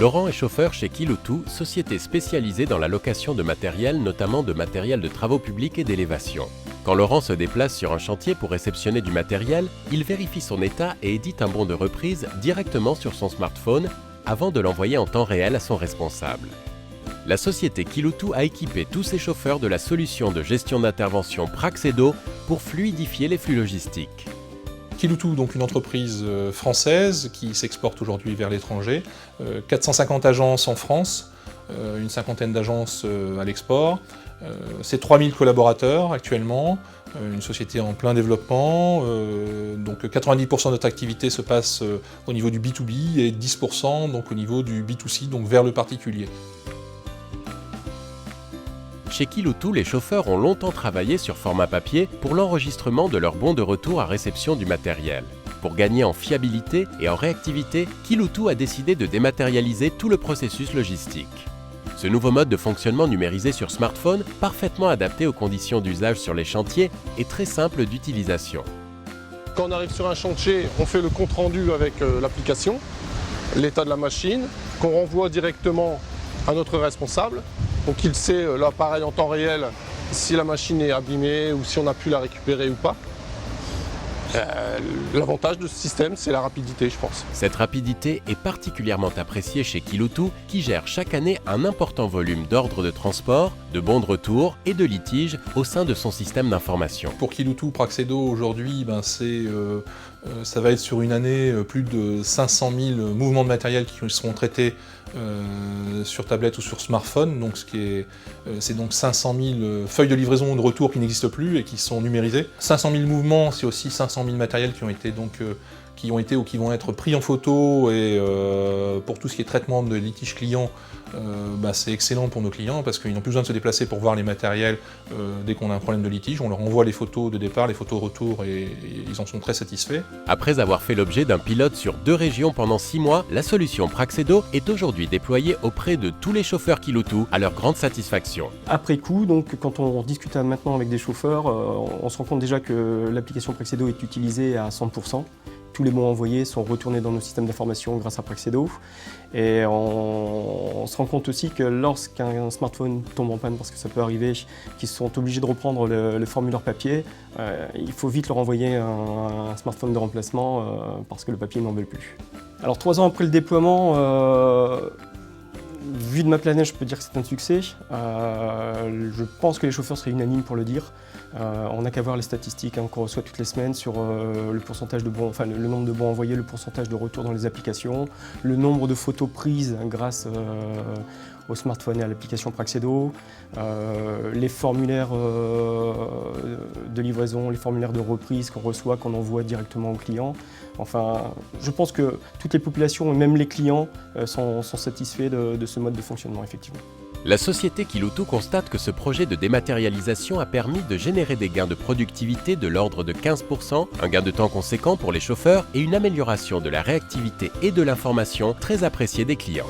Laurent est chauffeur chez Kiloutou, société spécialisée dans la location de matériel, notamment de matériel de travaux publics et d'élévation. Quand Laurent se déplace sur un chantier pour réceptionner du matériel, il vérifie son état et édite un bon de reprise directement sur son smartphone avant de l'envoyer en temps réel à son responsable. La société Kiloutou a équipé tous ses chauffeurs de la solution de gestion d'intervention Praxedo pour fluidifier les flux logistiques. Kiloutou, donc une entreprise française qui s'exporte aujourd'hui vers l'étranger, 450 agences en France, une cinquantaine d'agences à l'export, c'est 3000 collaborateurs actuellement, une société en plein développement, donc 90% de notre activité se passe au niveau du B2B et 10% donc au niveau du B2C, donc vers le particulier. Chez Kiloutou, les chauffeurs ont longtemps travaillé sur format papier pour l'enregistrement de leur bon de retour à réception du matériel. Pour gagner en fiabilité et en réactivité, Kiloutou a décidé de dématérialiser tout le processus logistique. Ce nouveau mode de fonctionnement numérisé sur smartphone, parfaitement adapté aux conditions d'usage sur les chantiers, est très simple d'utilisation. Quand on arrive sur un chantier, on fait le compte-rendu avec l'application, l'état de la machine, qu'on renvoie directement à notre responsable. Donc il sait l'appareil en temps réel si la machine est abîmée ou si on a pu la récupérer ou pas. L'avantage de ce système, c'est la rapidité, je pense. Cette rapidité est particulièrement appréciée chez Kiloutou, qui gère chaque année un important volume d'ordres de transport, de bons de retour et de litiges au sein de son système d'information. Pour Kiloutou, Praxedo aujourd'hui, ça va être sur une année plus de 500 000 mouvements de matériel qui seront traités sur tablette ou sur smartphone, donc c'est donc 500 000 feuilles de livraison ou de retour qui n'existent plus et qui sont numérisées. 500 000 mouvements, c'est aussi 500 000 matériels qui ont été ou qui vont être pris en photo, et pour tout ce qui est traitement de litiges clients, c'est excellent pour nos clients parce qu'ils n'ont plus besoin de se déplacer pour voir les matériels dès qu'on a un problème de litige. On leur envoie les photos de départ, les photos retour, et ils en sont très satisfaits. Après avoir fait l'objet d'un pilote sur 2 régions pendant 6 mois, la solution Praxedo est aujourd'hui déployée auprès de tous les chauffeurs Kiloutou à leur grande satisfaction. Après coup, donc, quand on discute maintenant avec des chauffeurs, on se rend compte déjà que l'application Praxedo est utilisée à 100%. Tous les bons envoyés sont retournés dans nos systèmes d'information grâce à Praxedo. Et on se rend compte aussi que lorsqu'un smartphone tombe en panne, parce que ça peut arriver, qu'ils sont obligés de reprendre le formulaire papier, il faut vite leur envoyer un smartphone de remplacement parce que le papier n'en veut plus. Alors 3 ans après le déploiement, vu de ma planète, je peux dire que c'est un succès. Je pense que les chauffeurs seraient unanimes pour le dire. On n'a qu'à voir les statistiques qu'on reçoit toutes les semaines sur le pourcentage de bons, le nombre de bons envoyés, le pourcentage de retour dans les applications, le nombre de photos prises grâce au smartphone et à l'application Praxedo, les formulaires de livraison, les formulaires de reprise qu'on reçoit, qu'on envoie directement aux clients. Enfin, je pense que toutes les populations et même les clients sont satisfaits de ce mode de fonctionnement, effectivement. La société Kiloutou constate que ce projet de dématérialisation a permis de générer des gains de productivité de l'ordre de 15%, un gain de temps conséquent pour les chauffeurs et une amélioration de la réactivité et de l'information très appréciée des clients.